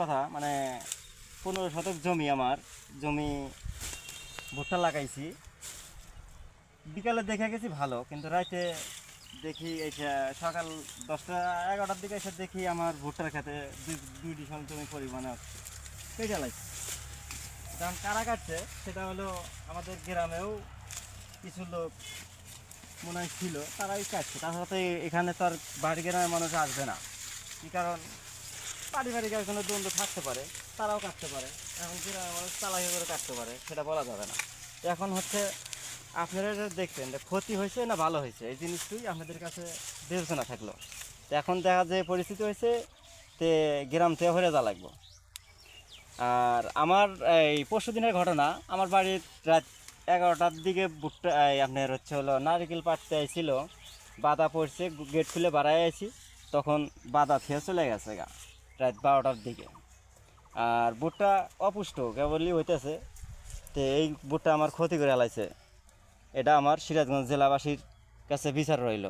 কথা মানে 15 শতক জমি আমার জমি ভুট্টা লাগাইছি। বিকালে দেখে গেছি ভালো, কিন্তু রাতে দেখি এসে সকাল 10টা 11টার দিকে এসে দেখি আমার ভুট্টার খেতে দুই ডিসিশন জমি পরিমাণে হচ্ছে কেটে লাগছে। কারণ কারা কাটছে সেটা হলো আমাদের গ্রামেও কিছু লোক মনে হয় ছিল, তারাই কাটছে। তাছাড়া তো এখানে তো আর বাড়ি গ্রামের মানুষ আসবে না। কী কারণ পারিবারিক কোনো দ্বন্দ্ব থাকতে পারে, তারাও কাটতে পারে। এখন গ্রামের মানুষ চালাকি করে কাটতে পারে, সেটা বলা যাবে না। এখন হচ্ছে আপনারা যে দেখছেন যে ক্ষতি হয়েছে না ভালো হয়েছে, এই জিনিসটাই আপনাদের কাছে বিবেচনা থাকলো। তো এখন দেখা যে পরিস্থিতি হয়েছে, তে গ্রাম থেকে হয়ে যা লাগবো। আর আমার এই পরশু দিনের ঘটনা, আমার বাড়ির রাত 11টার দিকে ভুট্টা আপনার হচ্ছে হলো নারকেল পাড়তে আইছিল, বাধা পড়ছে, গেট খুলে বাড়াই আছি, তখন বাধা থেকে চলে গেছে গা রাত 12টার দিকে। আর ভুট্টা অপুষ্ট কেবলই হইতেছে, তো এই ভুট্টা আমার ক্ষতি করে লাইছে। এটা আমার সিরাজগঞ্জ জেলাবাসীর কাছে বিচার রইল।